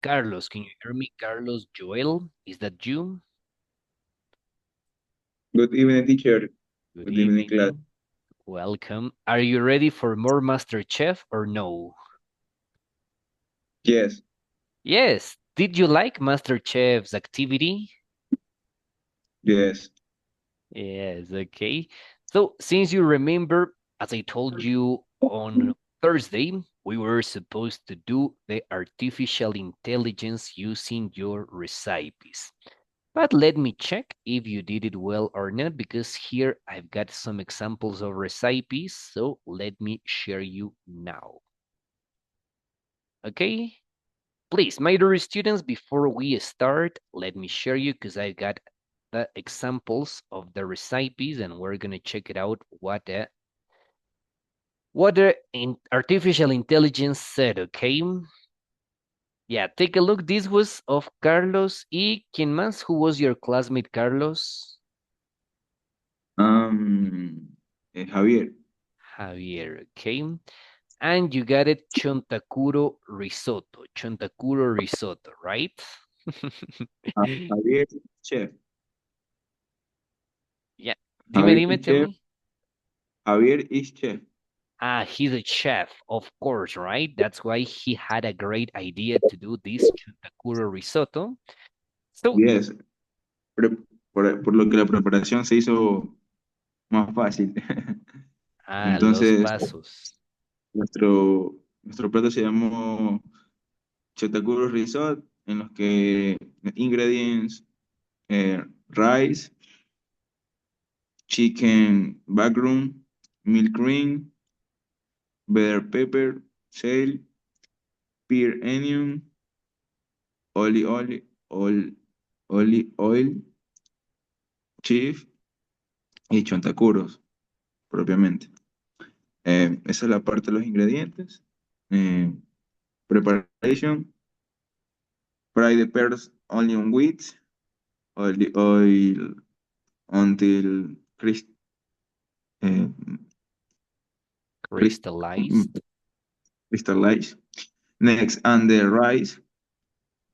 Carlos, can you hear me? Carlos Joel, is that you? Good evening, teacher. Good Good evening, class. evening. Welcome. Are you ready for more MasterChef or no? Yes, Yes. Did you like MasterChef's activity? yes. Yes, okay. So, since you remember, as I told you on Thursday, we were supposed to do the artificial intelligence using your recipes. But let me check if you did it well or not, because here I've got some examples of recipes. So let me share you now. Okay, please, my dear students, before we start, let me share you because I got the examples of the recipes and we're gonna check it out what the artificial intelligence said, okay? Yeah, take a look. This was of Carlos y ¿quién más? Who was your classmate, Carlos? Javier. Javier, okay? And you got it, Chontakuro risotto. Chontakuro risotto, right? Javier is chef. Yeah. Javier Dime, is tell chef. me. Javier is chef. Ah, he's a chef, of course, right? That's why he had a great idea to do this Chontakuro risotto. So, Yes. Pre- por lo que la preparación se hizo más fácil. los Entonces, pasos. nuestro plato se llamó Chotakuro Risot, en los que ingredients, rice, chicken backroom, milk cream, bell pepper, sale, pear onion, olive oil, olive oil, chive y chontacuros, propiamente. Esa es la parte de los ingredientes. Eh, Preparation, fry the pears onion with olive oil until eh, crys- Crystallized. crystallize. Next, and the rice.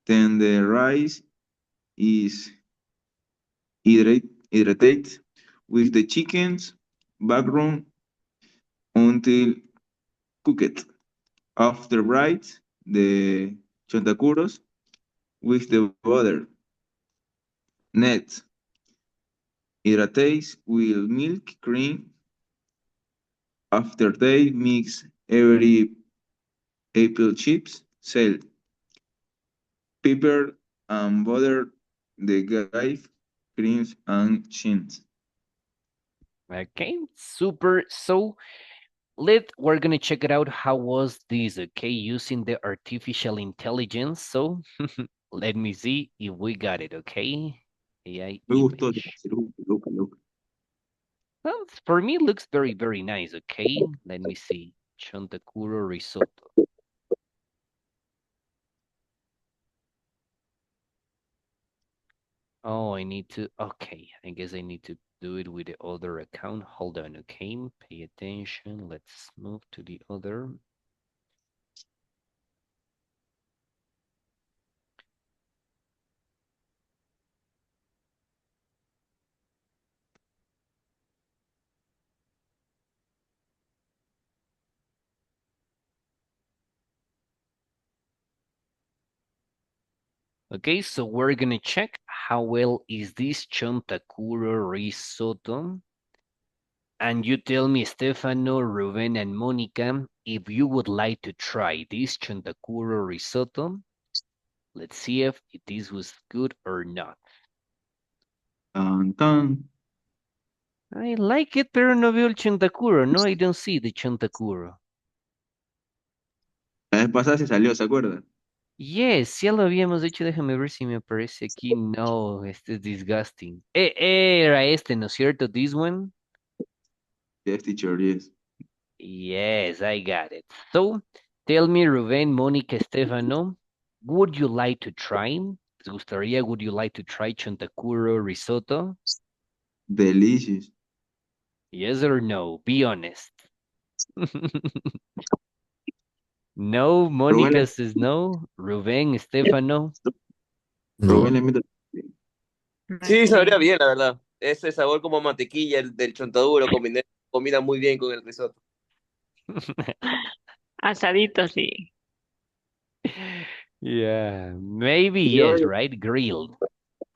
Then the rice is hydrated with the chicken's background until cooked. After right, the chontacuros with the butter. Next, hydrate with milk cream. After they mix every apple chips, salt, pepper, and butter the give creams and chins. Okay, super. So, we're gonna check it out. How was this? Okay, using the artificial intelligence. So let me see if we got it. Okay, AI Me gustó, image. Luca, Luca. Well, for me, it looks very, very nice. Okay, let me see. Chontakuro risotto. Oh, I need to. Okay, I guess I need to do it with the other account. Hold on. Okay, pay attention. Let's move to the other. Okay, so we're gonna check how well is this Chontakuro risotto. And you tell me, Stefano, Ruben, and Monica, if you would like to try this Chontakuro risotto. Let's see if this was good or not. Tan, tan. I like it, pero no veo el Chontakuro. No, I don't see the Chontakuro. La vez pasada se salió, ¿se acuerda? Yes, ya lo habíamos hecho. Déjame ver si me aparece aquí. No, este es disgusting. Era este, ¿no es cierto? This one? Yes, teacher, yes. Yes, I got it. So, tell me, Ruben, Mónica, Estefano, would you like to try? ¿Les gustaría, would you like to try Chontakuro risotto? Delicious. Yes or no? Be honest. No, Rubén, Mónica says no. Rubén, Estefano. Rubén No, le mete. Sí, sabría Ok. bien, la verdad. Ese sabor como mantequilla del chontaduro combina muy bien con el risotto. Asadito, sí. Yeah, maybe Yo, yes, right? Grilled.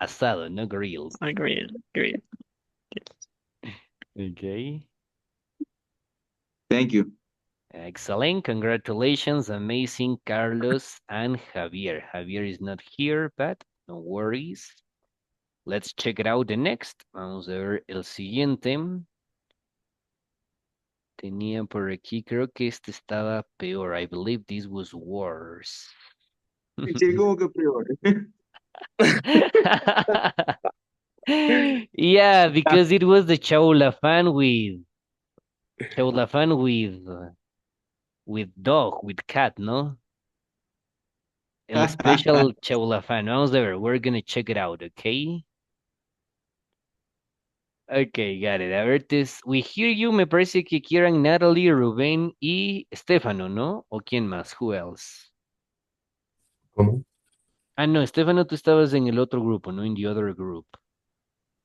Asado, no grilled. Agreed, agreed. Okay. thank you. Excellent. Congratulations. Amazing, Carlos and Javier. Javier is not here, but no worries. Let's check it out the next. Vamos a ver el siguiente. Tenía por aquí, creo que este estaba peor. I believe this was worse. Che, ¿cómo que peor? Yeah, because it was the Chaulafan with dog, with cat, ¿no? El special Chaulafan. Vamos a ver, we're gonna check it out, okay? Okay, got it. A ver, we hear you. Me parece que quieran Natalie, Rubén y Estefano, ¿no? ¿O quién más? Who else? ¿Cómo? Ah, no, Estefano, tú estabas en el otro grupo, ¿no? In the other group.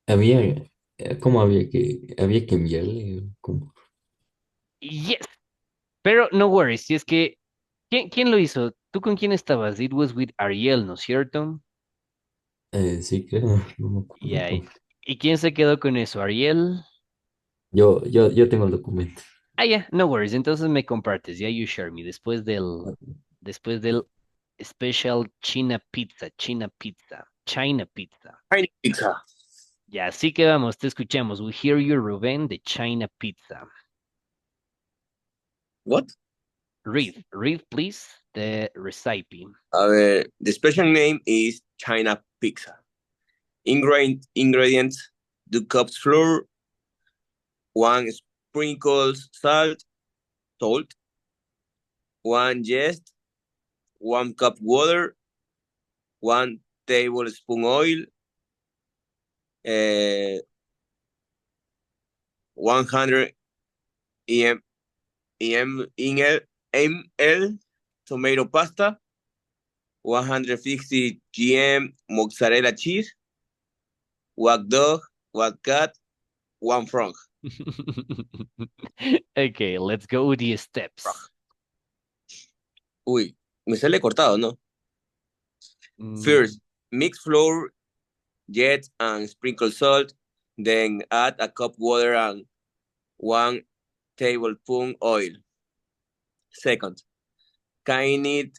Había, ¿cómo había que enviarle? ¿Cómo? Yes, pero no worries, si es que, ¿quién lo hizo? ¿Tú con quién estabas? It was with Ariel, ¿no es cierto? Sí, creo, no me acuerdo Ya, cómo. ¿y quién se quedó con eso? ¿Ariel? Yo tengo el documento. Ah, ya, no worries, entonces me compartes, ya you share me, después del special China pizza. Tiny pizza. Ya, así que vamos, te escuchamos. We hear you, Rubén, de China pizza. What? Read, please, the recipe. A ver, the special name is China pizza. Ingredients: 2 cups flour, 1 sprinkles salt, 1 yeast, 1 cup water, 1 tablespoon oil, 100 ml tomato pasta, 150 gm mozzarella cheese, 1 dog, 1 cat, 1 frog. Okay, let's go with the steps. Uy, me sale cortado, ¿no? Mm, First, mix flour, jet, and sprinkle salt. Then add a cup water and 1 tablespoon oil. Second, knead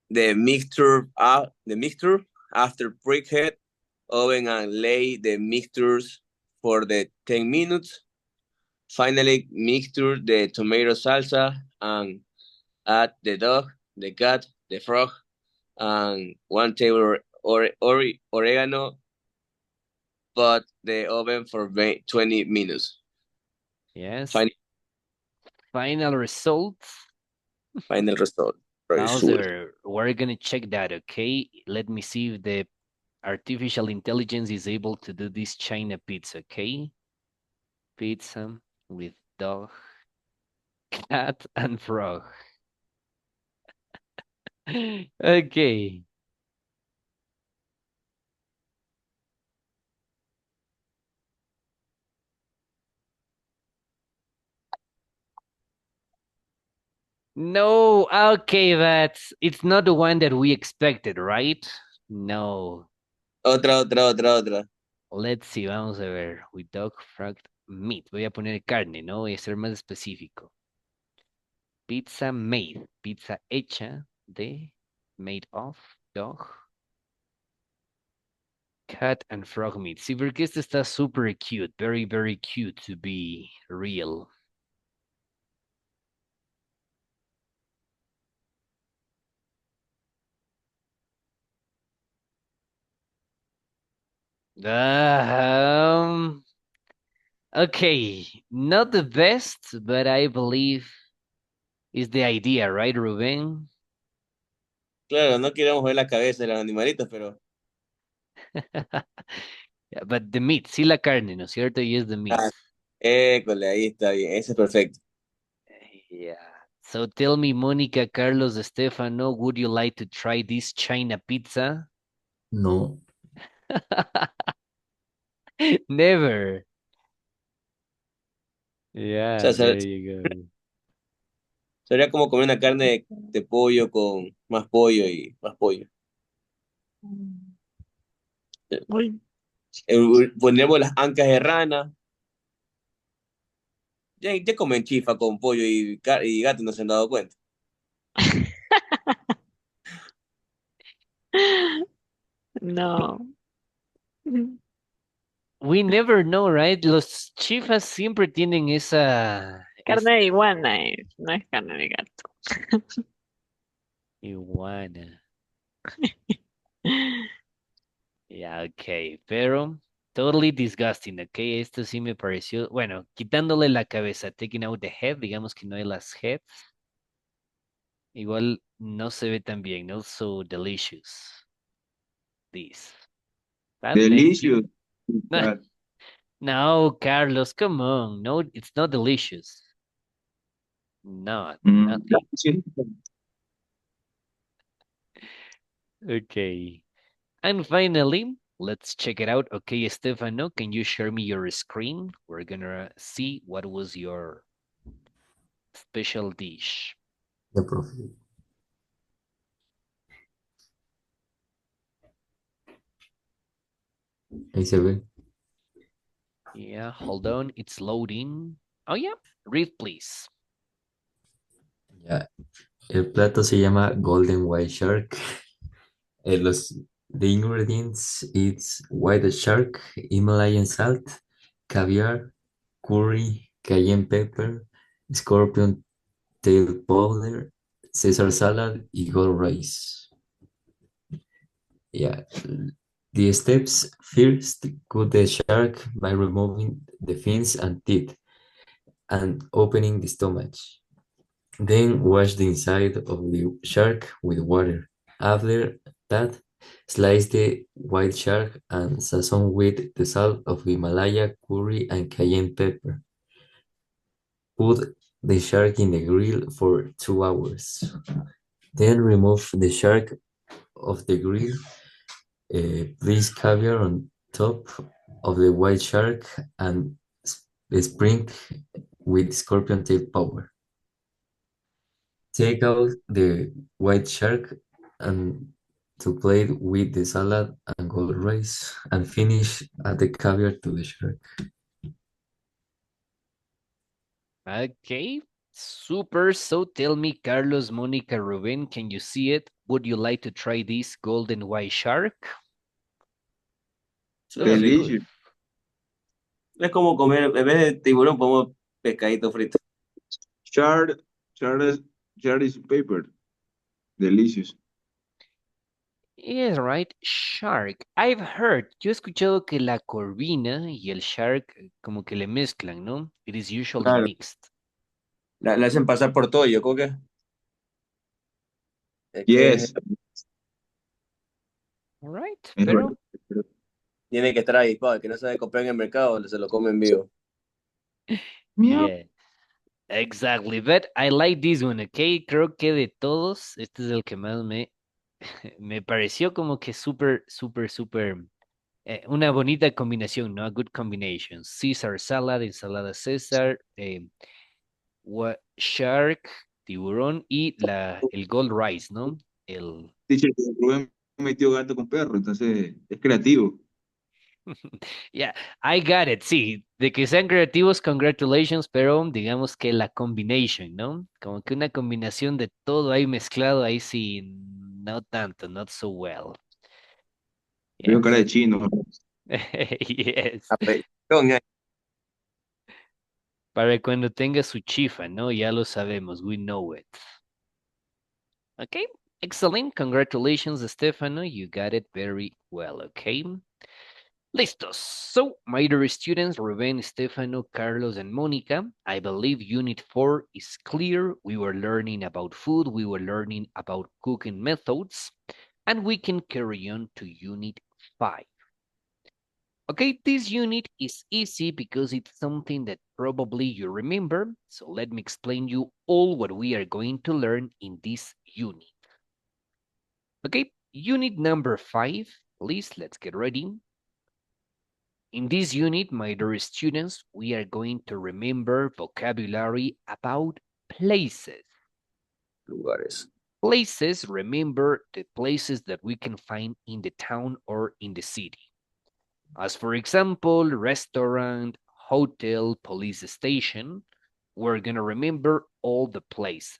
the mixture after preheat oven and lay the mixtures for the 10 minutes. Finally, mixture the tomato salsa and add the dog, the cat, the frog, and 1 table oregano. Put the oven for 20 minutes. yes, Final, final results. final result. Vamos a Result. ver, we're gonna check that, okay? Let me see if the artificial intelligence is able to do this China pizza, okay? Pizza with dog, cat, and frog. Okay. No, okay, it's not the one that we expected, right? No. Otra. Let's see, vamos a ver. With dog, frog, meat. Voy a poner carne, ¿no? Voy a ser más específico. Pizza made. Pizza hecha de, made of, dog, cat, and frog meat. Sí, porque este está super cute. Very, very cute to be real. Um, okay, not the best, but I believe is the idea, right, Ruben? Claro, no queremos ver la cabeza de los animalitos, pero. Yeah, but the meat, sí la carne, ¿no es cierto? Y es the meat. Ah, école, ahí está bien. Ese es perfecto. Yeah. So tell me, Monica, Carlos, Stefano, would you like to try this China pizza? No, Never. O Yeah, sea, there you go. sería como comer una carne de pollo con más pollo y más pollo. Uy, Ponemos las ancas de rana. Ya comen chifa con pollo y gato, no se han dado cuenta. no. We never know, right? Los chifas siempre tienen esa Carne de iguana no es carne de gato. iguana. Yeah, okay, pero totally disgusting, okay. Esto sí me pareció, bueno, quitándole la cabeza, taking out the head, digamos que no hay las heads. Igual no se ve tan bien, not so delicious. This. But thank Delicious. you. No, Carlos, come on. No, it's not delicious. Not, nothing. Sí. Okay. And finally, let's check it out. Okay, Stefano, can you share me your screen? We're gonna see what was your special dish. no, profe. Ahí se ve. Yeah, hold on, it's loading. Oh yeah, read please. Ya. El plato se llama Golden White Shark. The ingredients it's white shark, Himalayan salt, caviar, curry, cayenne pepper, scorpion tail powder, Caesar salad y gold rice. Yeah. The steps: first, cut the shark by removing the fins and teeth and opening the stomach. Then wash the inside of the shark with water. After that, slice the white shark and season with the salt of Himalaya, curry, and cayenne pepper. Put the shark in the grill for 2 hours. Then remove the shark of the grill. Place caviar on top of the white shark and sprinkle with scorpion tail powder. Take out the white shark and to plate with the salad and gold rice and finish add the caviar to the shark. Okay, super. So tell me, Carlos, Monica, Ruben, can you see it? Would you like to try this golden white shark? Suena rico. Delicious. Es como comer, en vez de tiburón, ponemos pescadito frito. Chard, chard is paper. Delicious. Yes, right, shark. I've heard, yo he escuchado que la corvina y el shark como que le mezclan, ¿no? It is usually Claro. mixed. La hacen pasar por todo, yo creo que. Es que Yes. All right, Es pero verdad. tiene que estar ahí, para que no sabe comprar en el mercado, se lo come en vivo. Miau. yeah, exactly. But I like this one, okay? Creo que de todos, este es el que más me pareció como que súper, súper, súper, una bonita combinación, ¿no? A good combination. Caesar salad, ensalada César, shark, tiburón y el gold rice, ¿no? El, Teacher, Rubén metió gato con perro, entonces es creativo. yeah, I got it, sí, de que sean creativos, congratulations, pero digamos que la combination, ¿no? Como que una combinación de todo ahí mezclado, ahí sí, no tanto, not so well. Veo cara Yes. de chino. Yes. Apretón, Para cuando tenga su chifa, ¿no? Ya lo sabemos, we know it. Okay, excellent. Congratulations, Stefano. You got it very well, okay? Listos. So, my dear students, Ruben, Stefano, Carlos, and Monica, I believe Unit 4 is clear. We were learning about food, we were learning about cooking methods, and we can carry on to Unit 5. Okay, this unit is easy because it's something that probably you remember. So let me explain you all what we are going to learn in this unit. Okay, unit number 5, please, let's get ready. In this unit, my dear students, we are going to remember vocabulary about places. Lugares. Places, remember the places that we can find in the town or in the city. As for example, restaurant, hotel, police station, we're going to remember all the places.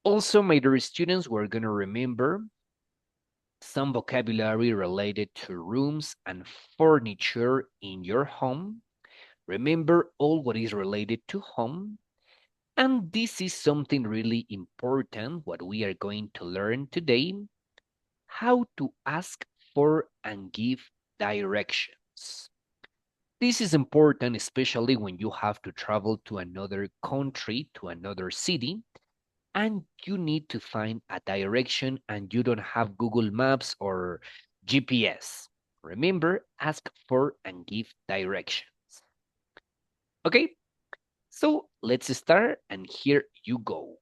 Also, my dear students, we're going to remember some vocabulary related to rooms and furniture in your home. Remember all what is related to home. And this is something really important, what we are going to learn today, how to ask for and give directions. This is important, especially when you have to travel to another country, to another city, and you need to find a direction and you don't have Google Maps or GPS. Remember, ask for and give directions. Okay, so let's start, and here you go.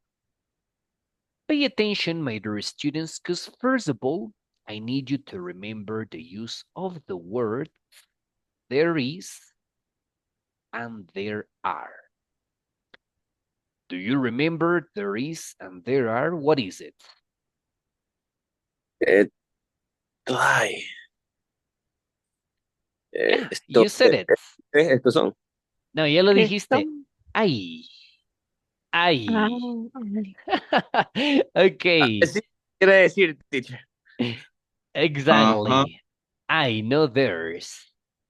Pay attention, my dear students, because first of all, I need you to remember the use of the word there is and there are. Do you remember there is and there are? What is it? Ay. Yeah, Esto, you said it. estos son. No, ya lo dijiste. Esto. Ay. Ah, Ay. Ah, Okay, sí, quiere decir, teacher. Ajá. exactly. I know there's.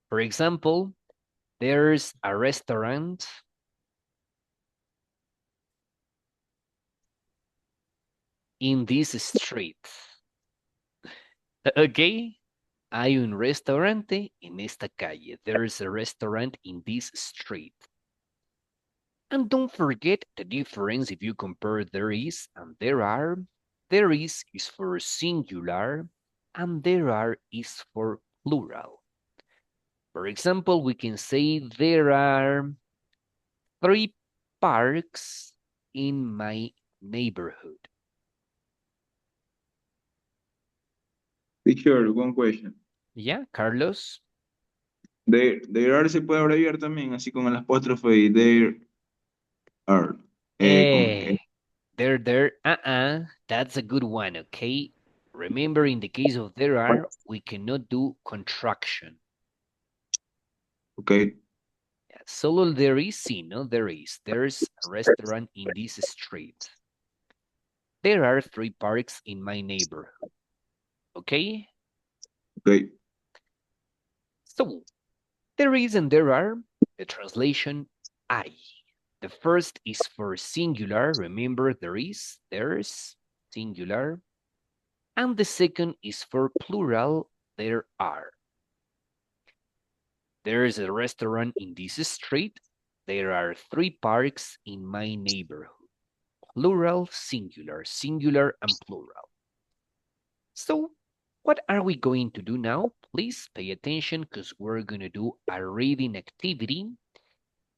For example, there's a restaurant in this street. Okay, hay un restaurante en esta calle. There's a restaurant in this street. And don't forget the difference if you compare there is and there are. There is for singular and there are is for plural. For example, we can say there are 3 parks in my neighborhood. Teacher, one question. Yeah, Carlos? There are se puede abreviar también, así con el apóstrofe y there are. There, that's a good one, okay? Remember, in the case of there are, we cannot do contraction. Okay. Yeah, solo there is, sí, no, there is. There's a restaurant in this street. There are 3 parks in my neighborhood. Okay? Okay. So, there is and there are, the translation, I. The first is for singular. Remember, there is, there's, singular. And the second is for plural. There are. There is a restaurant in this street. There are 3 parks in my neighborhood. Plural, singular, singular, and plural. So, what are we going to do now? Please pay attention because we're going to do a reading activity.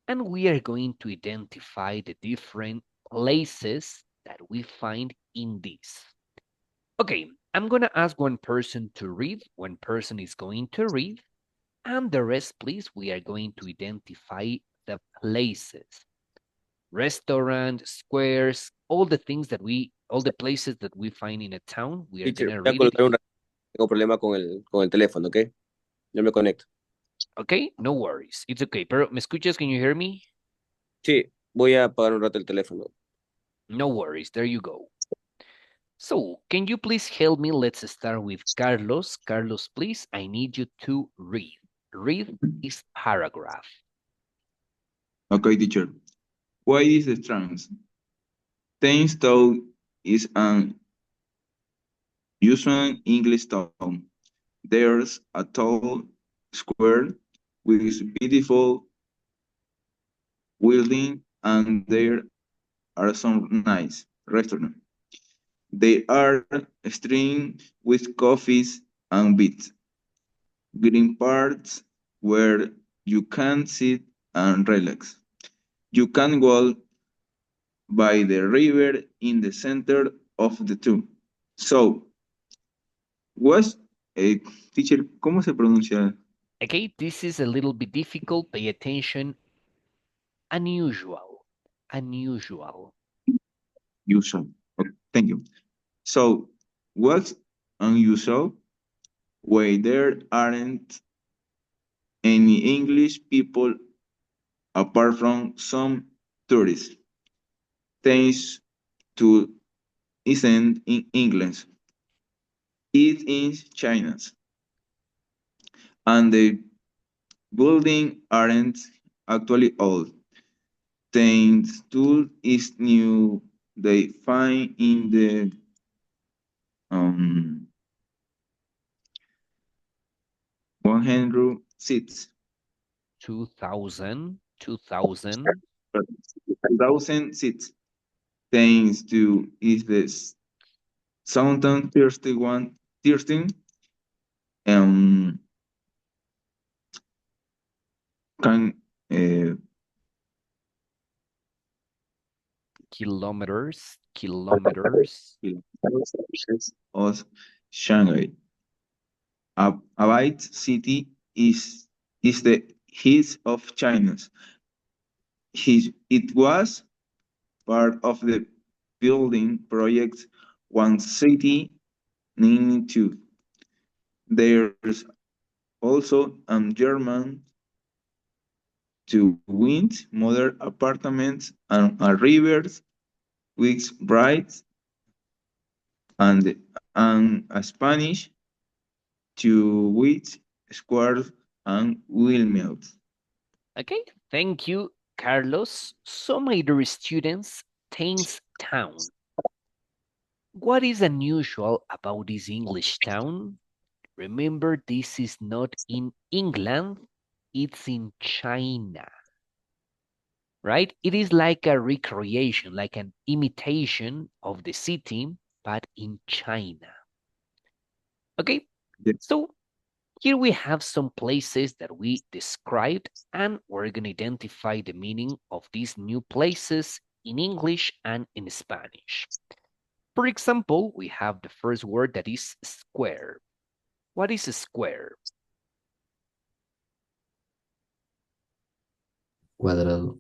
And we are going to identify the different places that we find in this. Okay, I'm going to ask one person to read. One person is going to read. And the rest, please, we are going to identify the places. Restaurant, squares, all the things that all the places that we find in a town, we are Teacher, going to voy a read colgar it. tengo problema con el teléfono, ¿ok? Yo me conecto. Okay, no worries. It's okay. Pero, ¿me escuchas? Can you hear me? Sí, voy a apagar un rato el teléfono. No worries. There you go. So, can you please help me? Let's start with Carlos. Carlos, please, I need you to read. Read this paragraph. Okay, teacher. Why is the trans? Tainstown is an usual English town. There's a tall square with beautiful building and there are some nice restaurants. They are strewn with coffees and beets. green parts where you can sit and relax. You can walk by the river in the center of the two. So, was a teacher, ¿cómo se pronuncia? Okay, this is a little bit difficult. Pay attention. Unusual. Unusual. Usual. Okay, thank you. So, what's unusual? Where there aren't any English people apart from some tourists. Thanks to isn't in England. It is China's. And the building aren't actually old. Thanks to is new they find in the um 100 seats. 2000. 1,000 seats. Thanks to is the Southern 31 13 um can Kilometers. of Shanghai. Abite City is the heat of China's. It was part of the building project One City 92. There's also German to wind modern apartments and a river with bright and a Spanish to with squares and windmills. Okay, thank you, Carlos. So, my dear students, Thames Town. What is unusual about this English town? Remember, this is not in England, it's in China, right? It is like a recreation, like an imitation of the city, but in China. Okay, Yes. so here we have some places that we described, and we're going to identify the meaning of these new places in English and in Spanish. For example, we have the first word that is square. What is a square? Cuadrado.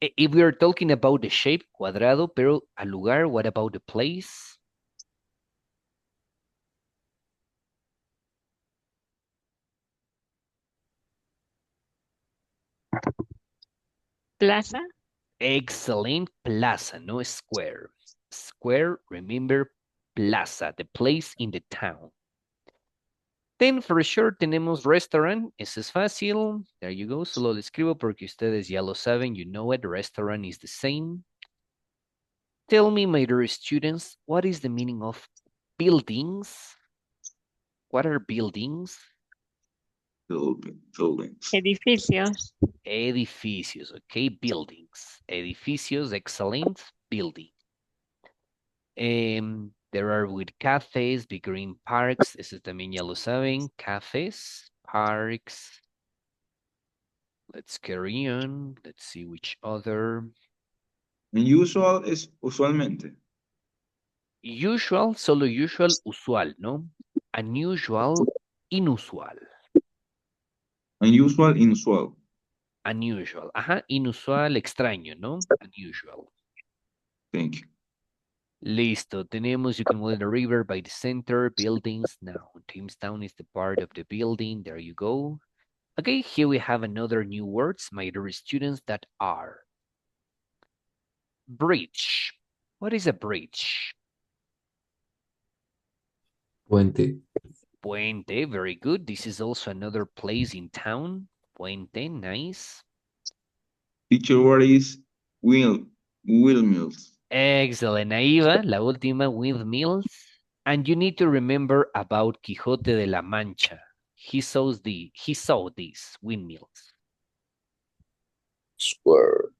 If we are talking about the shape, cuadrado, pero al lugar, what about the place? Plaza. Excellent, plaza, no square. Square, remember, plaza, the place in the town. Then for sure tenemos restaurant, eso es fácil. There you go, solo lo escribo porque ustedes ya lo saben, you know it, restaurant is the same. Tell me, my dear students, what is the meaning of buildings? What are buildings? Buildings. Edificios. Edificios, okay, buildings. Edificios, excellent, building. There are with cafes, big green parks, eso también ya lo saben, cafes, parks. Let's carry on, let's see which other. Unusual es usualmente. Usual, solo usual, usual, ¿no? Unusual, inusual. Unusual, inusual. Unusual, ajá, inusual, extraño, ¿no? Unusual. Thank you. Listo, tenemos, you can walk the river by the center, buildings. Now, Jamestown is the part of the building. There you go. Okay, here we have another new words, my dear students, that are. Bridge. What is a bridge? Puente. Puente, very good. This is also another place in town. Puente, nice. Teacher, what is windmills? Excellent. Ahí va, la última, windmills. And you need to remember about Quijote de la Mancha. He saw these windmills. Square.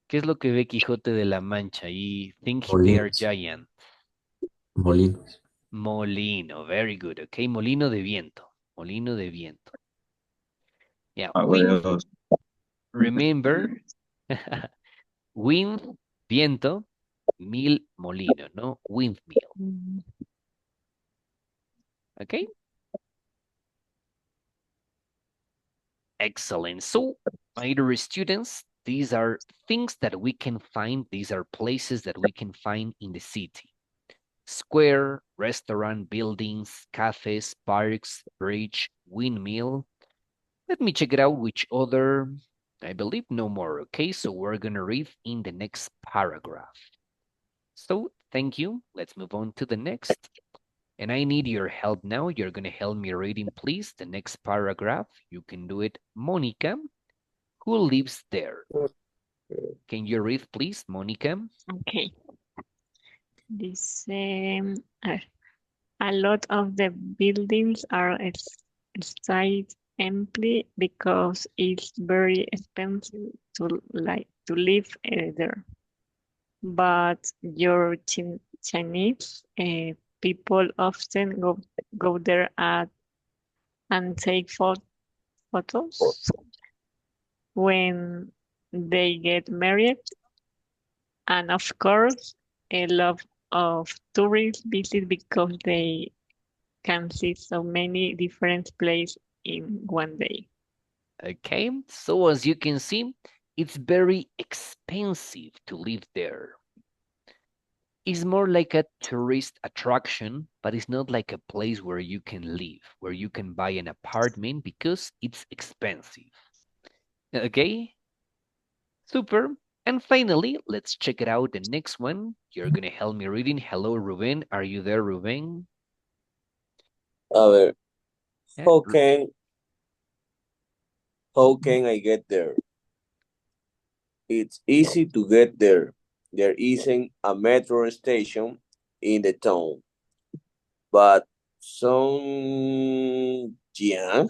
¿Qué es lo que ve Quijote de la Mancha? Y think they are Molinos. giant. Molinos. Molino. Very good. Okay. Molino de viento. Molino de viento. Yeah. Ah, Wind. well, Remember. Wind, viento. Mill, molino. No. Windmill. Mm, Okay. Excellent. So, my dear students, these are things that we can find. These are places that we can find in the city. Square, restaurant, buildings, cafes, parks, bridge, windmill. Let me check it out which other, I believe no more. Okay, so we're gonna read in the next paragraph. So thank you. Let's move on to the next. And I need your help now. You're gonna help me reading, please, the next paragraph. You can do it, Monica. Who lives there? Can you read, please, Monica? okay. This a lot of the buildings are stayed empty because it's very expensive to live there. But your Chinese people often go there and take photos when they get married, and of course, a lot of tourists visit because they can see so many different places in one day. Okay, so as you can see, it's very expensive to live there. It's more like a tourist attraction, but it's not like a place where you can live, where you can buy an apartment because it's expensive. Okay, super. And finally, let's check it out. The next one, you're gonna help me reading. Hello, Ruben. Are you there, Ruben? A ver, Yeah. how can I get there? It's easy to get there. There isn't a metro station in the town, but Songjiang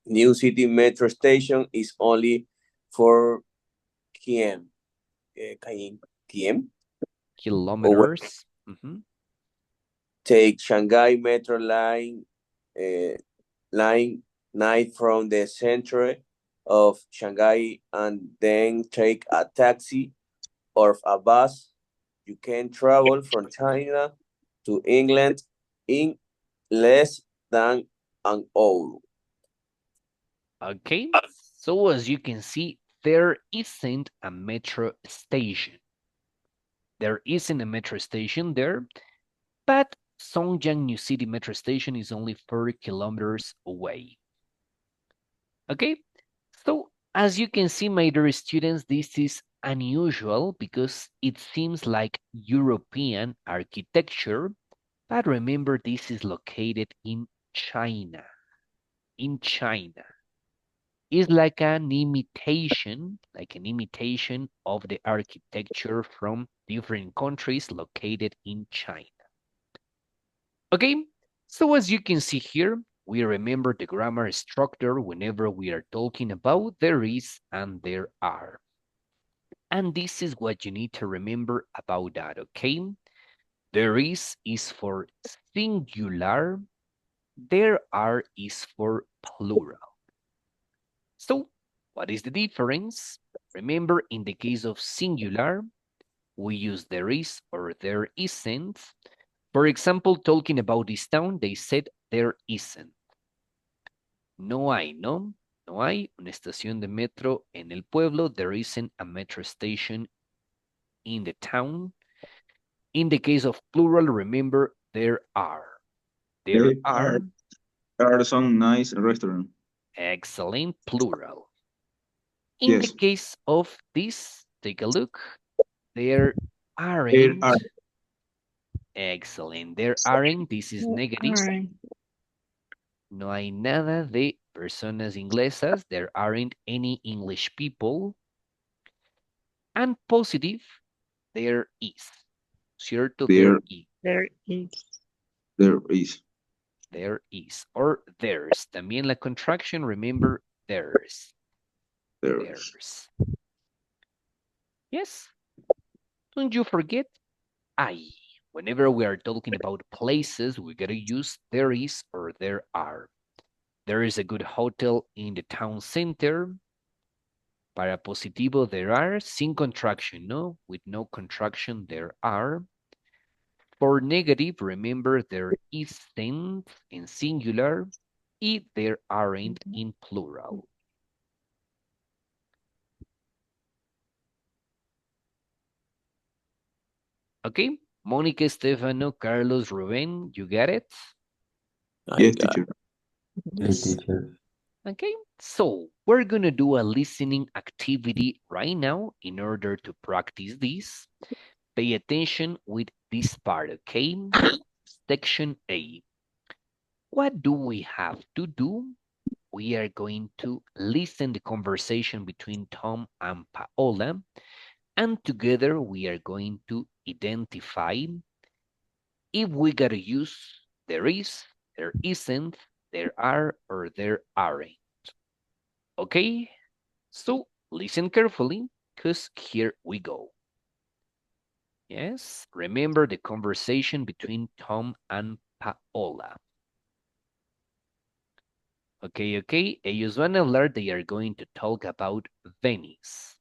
New City Metro Station is only 4 km. Km? Away. Kilometers. Take Shanghai Metro line 9 from the center of Shanghai and then take a taxi or a bus. You can travel from China to England in less than an hour. Okay, so as you can see, there isn't a metro station. There isn't a metro station there, but Songjiang New City Metro Station is only 40 kilometers away. Okay, so as you can see, my dear students, this is unusual because it seems like European architecture, but remember this is located in China. In China. Is like an imitation of the architecture from different countries located in China. Okay, so as you can see here, we remember the grammar structure whenever we are talking about there is and there are. And this is what you need to remember about that, okay? There is for singular, there are is for plural. So, what is the difference? Remember, in the case of singular, we use there is or there isn't. For example, talking about this town, they said there isn't. No hay, ¿no? No hay una estación de metro en el pueblo. There isn't a metro station in the town. In the case of plural, remember, there are. There are. There are some nice restaurants. Excellent, plural. In the Yes. case of this, take a look. There There aren't. are. Excellent. There aren't. This is negative. Alright. No hay nada de personas inglesas. There aren't any English people. And positive, there is. Cierto, there is. There is. There is. There is. Or there's. También la contraction, remember, there's. There's. Yes. Don't you forget, hay. Whenever we are talking about places, we gotta use there is or there are. There is a good hotel in the town center. Para positivo, there are. Sin contraction, no? With no contraction, there are. For negative, remember there isn't in singular. Y there aren't in plural. Okay, Mónica, Stefano, Carlos, Ruben, you get it? Yes, teacher. Yes, teacher. Okay, so we're gonna do a listening activity right now in order to practice this. Pay attention with this part, okay? Section A. What do we have to do? We are going to listen the conversation between Tom and Paola, and together we are going to identify if we gotta use there is, there isn't, there are, or there aren't. Okay? So listen carefully, because here we go. Yes, remember the conversation between Tom and Paola. Okay. Ellos van a hablar, they are going to talk about Venice.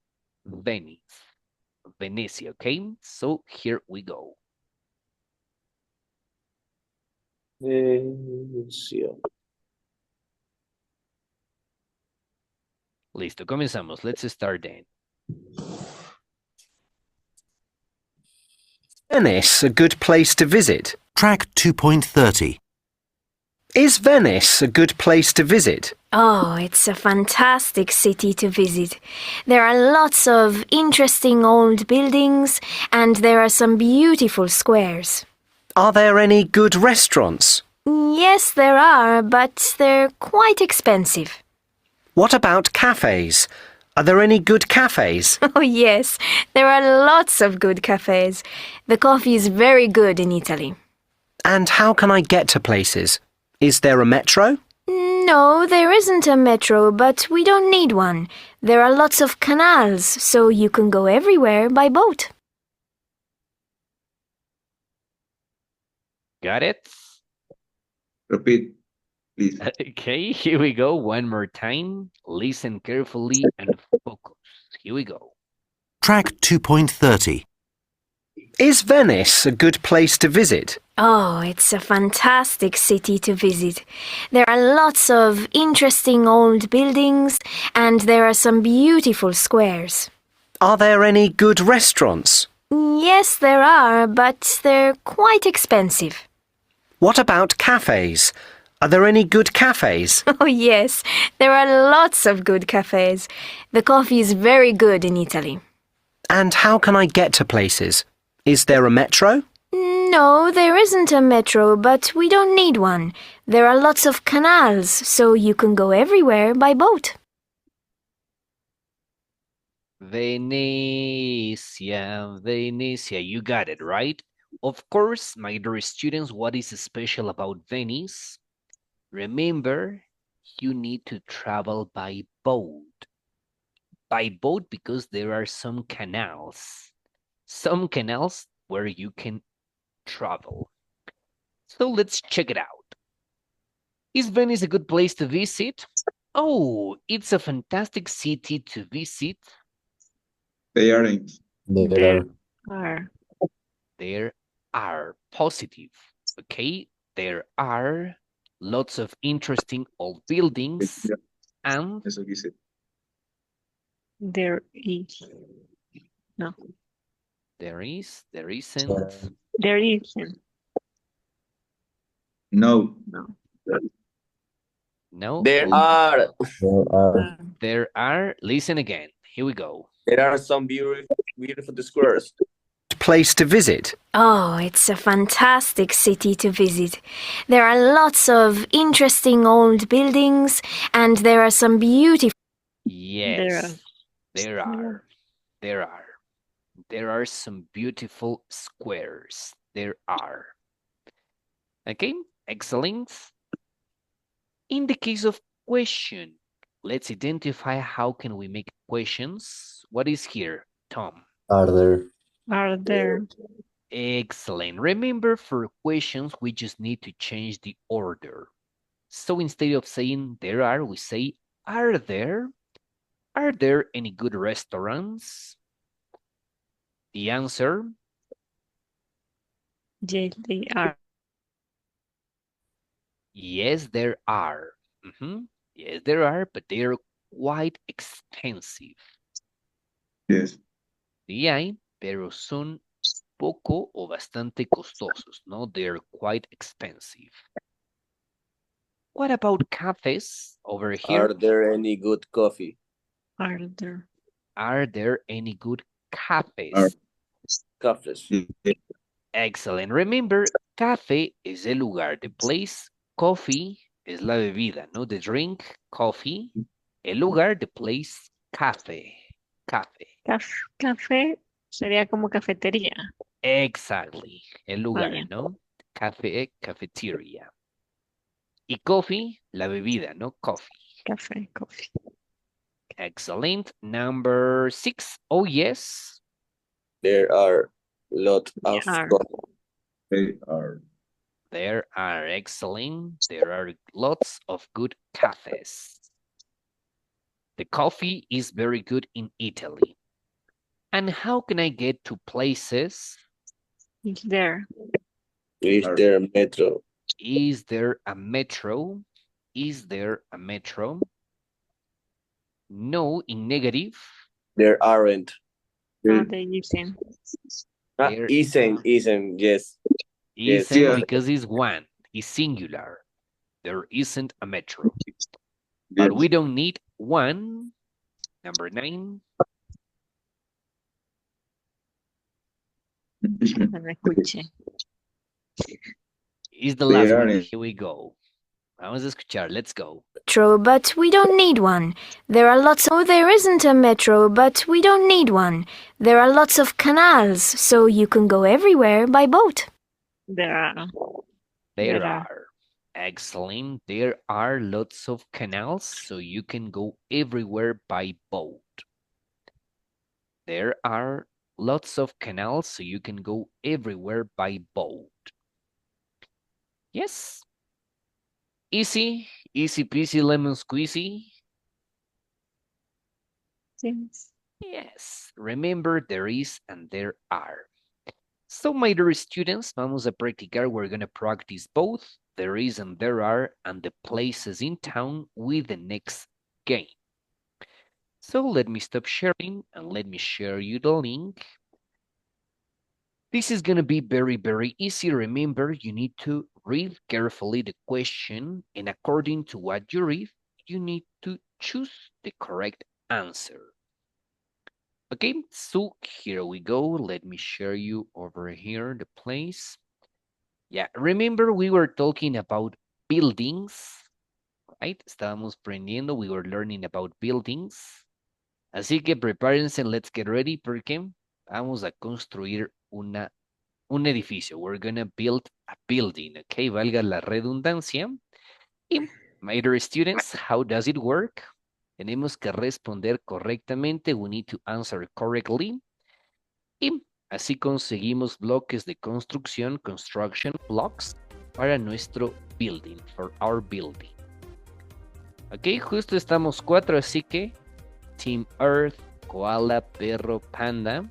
Venecia, okay? So here we go. Listo, comenzamos. Let's start then. Venice a good place to visit? Track 2.30. Is Venice a good place to visit? Oh, it's a fantastic city to visit. There are lots of interesting old buildings and there are some beautiful squares. Are there any good restaurants? Yes, there are, but they're quite expensive. What about cafes? Are there any good cafes? Oh, yes, there are lots of good cafes. The coffee is very good in Italy. And how can I get to places? Is there a metro? No, there isn't a metro, but we don't need one. There are lots of canals, so you can go everywhere by boat. Got it? Repeat, please. Okay, here we go. One more time. Listen carefully and focus. Here we go. Track 2.30. Is Venice a good place to visit? Oh, it's a fantastic city to visit. There are lots of interesting old buildings and there are some beautiful squares. Are there any good restaurants? Yes, there are, but they're quite expensive. What about cafes? Are there any good cafes? Oh, yes, there are lots of good cafes. The coffee is very good in Italy. And how can I get to places? Is there a metro? No, there isn't a metro, but we don't need one. There are lots of canals, so you can go everywhere by boat. Venecia, you got it, right? Of course, my dear students, what is special about Venice? Remember, you need to travel by boat. By boat because there are some canals. Some canals where you can travel. So let's check it out. Is Venice a good place to visit? Oh, it's a fantastic city to visit. They aren't. There are. Are. There are positive. Okay, there are lots of interesting old buildings and Eso quise. There is. No. there is, there isn't. There isn't. No. No. No. There are. There are. Listen again. Here we go. There are some beautiful squares. Place to visit? Oh, it's a fantastic city to visit. There are lots of interesting old buildings and there are some beautiful... Yes, there are. There are some beautiful squares. There are. Okay, excellent. In the case of question, let's identify how can we make questions. What is here, Tom? Are there? Are there? Excellent. Remember, for questions, we just need to change the order. So instead of saying there are, we say, are there? Are there any good restaurants? The answer? Yes, they are. Yes, there are. Yes, there are, but they're quite expensive. Yes. Sí hay, pero son poco o bastante costosos, ¿no? They're quite expensive. What about cafes over here? Are there any good coffee? Are there? Are there any good cafes? Are- Cafes. Yeah. Excellent. Remember, café es el lugar, the place. Coffee es la bebida, ¿no? The drink, coffee. El lugar, the place, café. Café. Café sería como cafetería. Exactly. El lugar, Vaya. ¿no? Café, cafeteria. Y coffee, la bebida, ¿no? Coffee. Café, coffee. Excellent. Number 6. Oh, yes. There are lot of Are. coffee. They are. There are excellent. There are lots of good cafes. The coffee is very good in Italy. And how can I get to places? Is there? Is Are. there metro? Is there a metro? Is there a metro? No, in negative. There aren't. Are they using? There Isn't, yes. Yes. isn't Yeah. because it's one. It's singular. There isn't a metro. Yes. But we don't need one. Number 9. No me escuché. Is the They last one. aren't. Here we go. Vamos a escuchar. Let's go. Metro, but we don't need one. There are lots. Oh, there isn't a metro, but we don't need one. There are lots of canals, so you can go everywhere by boat. There are. There There are. are. Excellent. There are lots of canals, so you can go everywhere by boat. There are lots of canals, so you can go everywhere by boat. Yes. Easy, easy peasy lemon squeezy. Yes. Yes. Remember, there is and there are. So, my dear students, vamos a practicar. We're going to practice both there is and there are and the places in town with the next game. So, let me stop sharing and let me share you the link. This is going to be very, very easy. Remember, you need to read carefully the question, and according to what you read, you need to choose the correct answer. Okay, so here we go. Let me share you over here the place. Yeah, remember we were talking about buildings, right? Estábamos aprendiendo, we were learning about buildings. Así que prepárense and let's get ready porque vamos a construir un edificio. We're gonna build a building, okay? Valga la redundancia. Y, my dear students, how does it work? Tenemos que responder correctamente. We need to answer correctly. Y así conseguimos bloques de construcción, construction blocks, para nuestro building, for our building. Ok, justo estamos 4, así que Team Earth, Koala, Perro, Panda.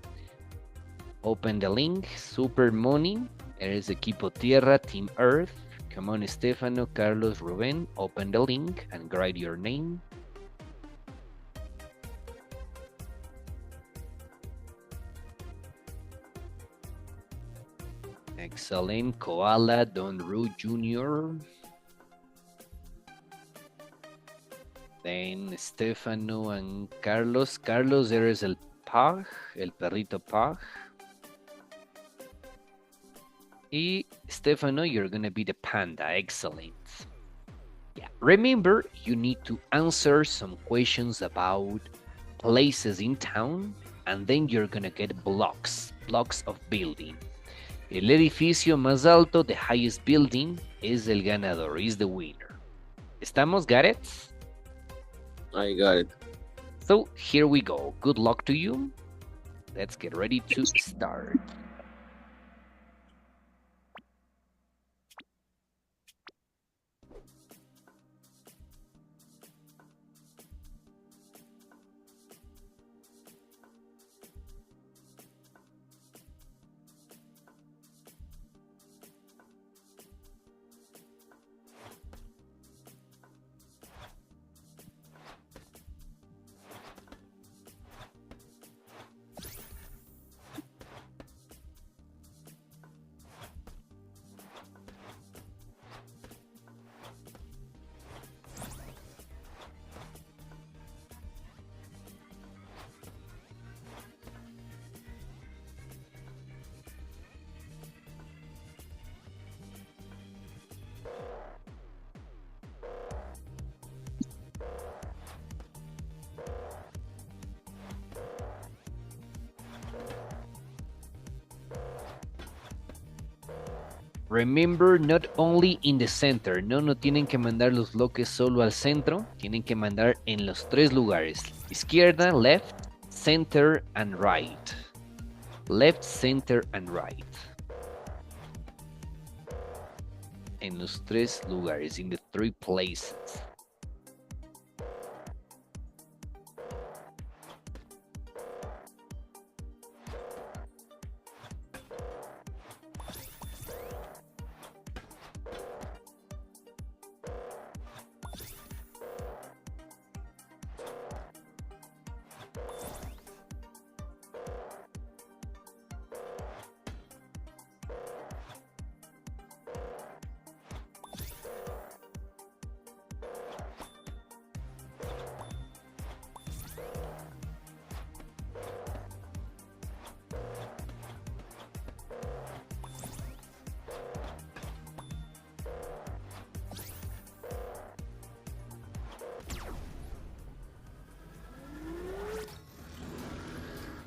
Open the link. Super Money. Eres equipo Tierra, Team Earth. Come on, Estefano, Carlos, Rubén. Open the link and write your name. Excellent. Koala, Don Ru Jr. Then Stefano and Carlos. Carlos, eres el Pug, el perrito Pug. Y Stefano, you're gonna be the panda. Excellent. Yeah. Remember, you need to answer some questions about places in town, and then you're gonna get blocks of building. El edificio más alto, the highest building, es el ganador, is the winner. ¿Estamos? Got it? I got it. So here we go. Good luck to you. Let's get ready to start. Remember, not only in the center. No, no tienen que mandar los bloques solo al centro. Tienen que mandar en los tres lugares. Izquierda, left, center, and right. Left, center, and right. En los tres lugares, in the three places.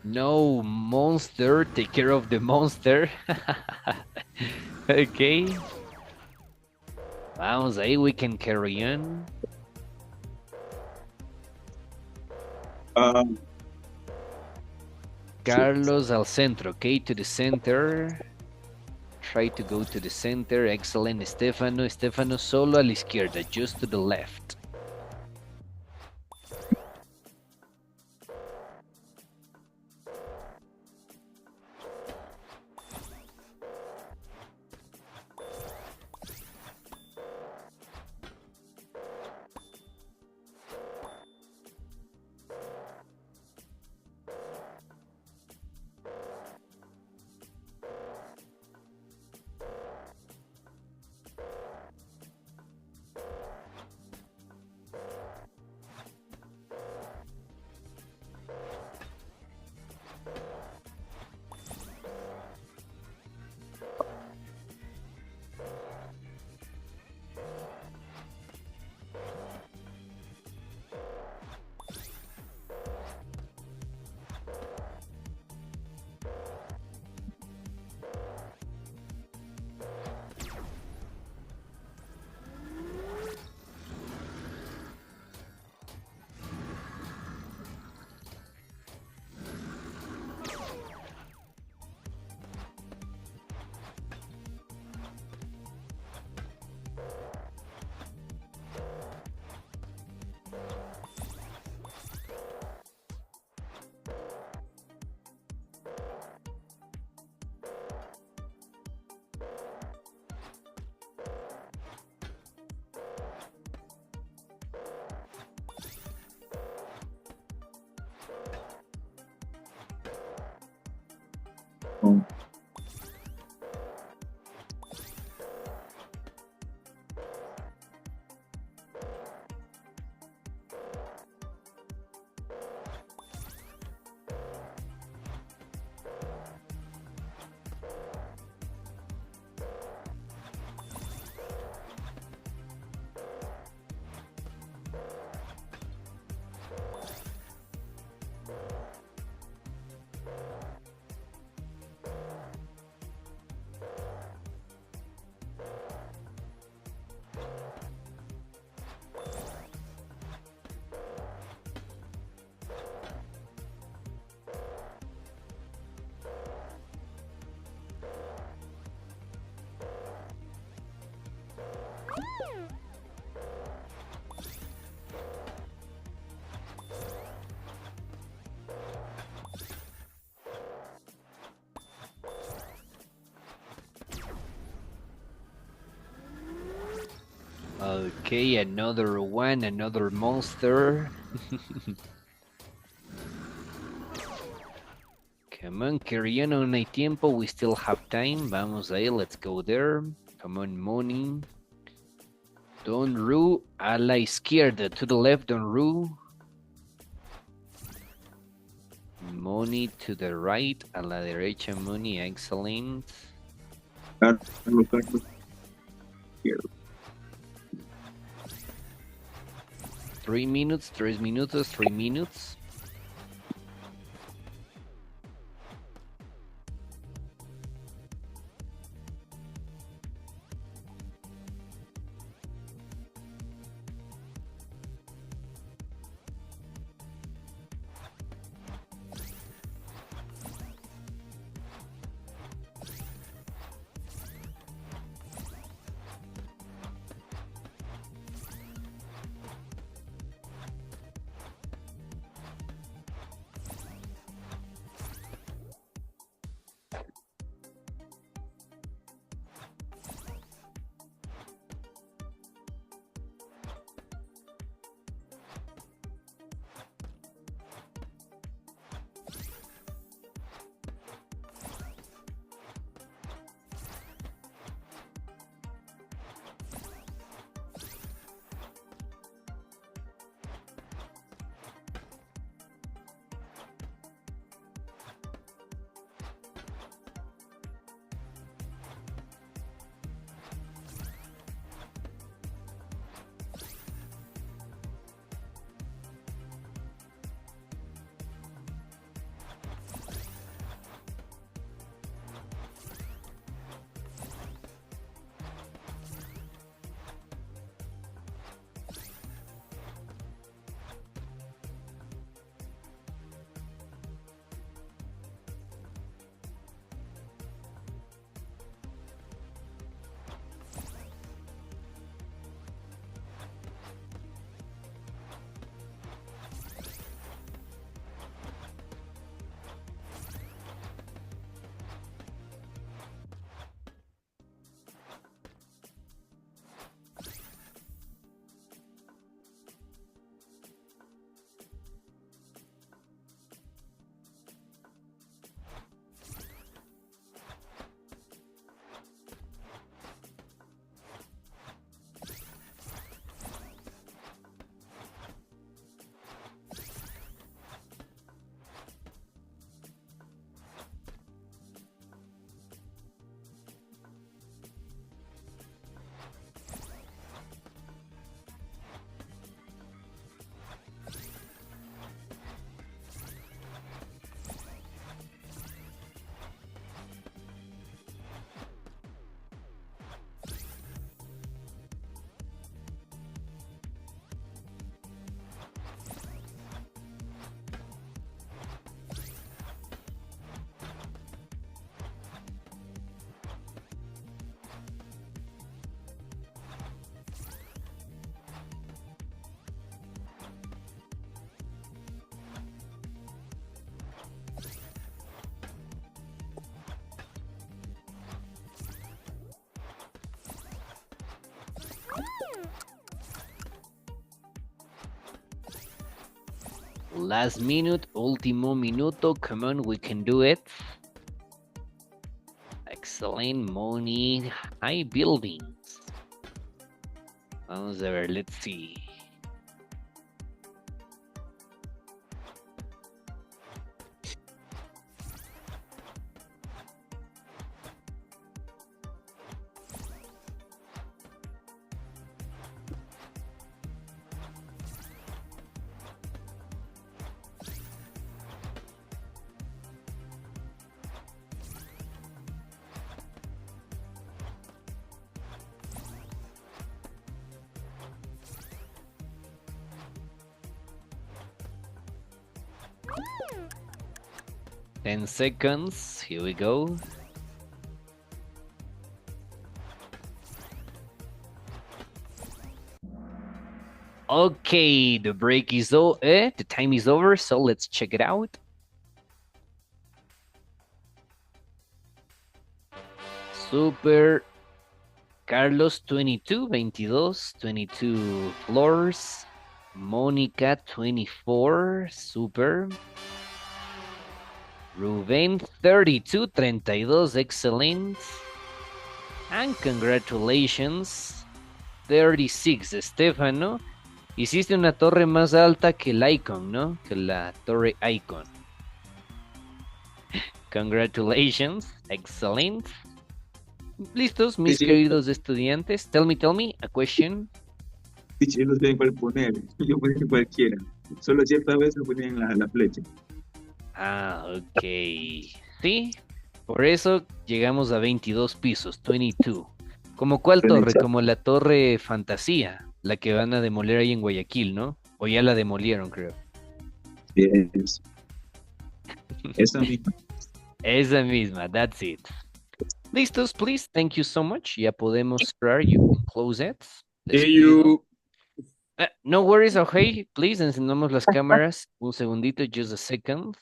No, monster, take care of the monster. Okay. Vamos ahí, we can carry on. Carlos al centro, okay, to the center. Try to go to the center. Excellent, Estefano. Estefano solo a la izquierda, just to the left. Okay, another one, another monster. Come on, carry on, no hay tiempo, we still have time. Vamos ahí, let's go there. Come on, Moni. Don Ru a la izquierda, to the left, Don Ru. Moni to the right, a la derecha, Moni, excellent. Here. 3 minutes, 3 minutos, 3 minutes. Last minute, último minuto. Come on, we can do it. Excellent, Moni. High buildings. Vamos a ver, let's see. Ten seconds, here we go. Okay, the break is over, the time is over, so let's check it out. Super. Carlos, 22, 22 floors. Mónica, 24, super. Rubén, 32, excellent. And congratulations, 36, Estefano. Hiciste una torre más alta que el Icon, ¿no? Que la torre Icon. Congratulations, excellent. ¿Listos, mis Sí. queridos estudiantes? Tell me, a question. Yo no sé cuál poner. Yo ponía cualquiera. Solo ciertas veces ponía en la flecha. Ah, ok. Sí, por eso llegamos a 22 pisos, 22. ¿Como cuál torre? Como la Torre Fantasía, la que van a demoler ahí en Guayaquil, ¿no? O ya la demolieron, creo. Yes. Esa misma. Esa misma, that's it. Listos, please. Thank you so much. Ya podemos cerrar. You can close it. No worries, okay. Please, encendamos las cámaras. Un segundito, just a second.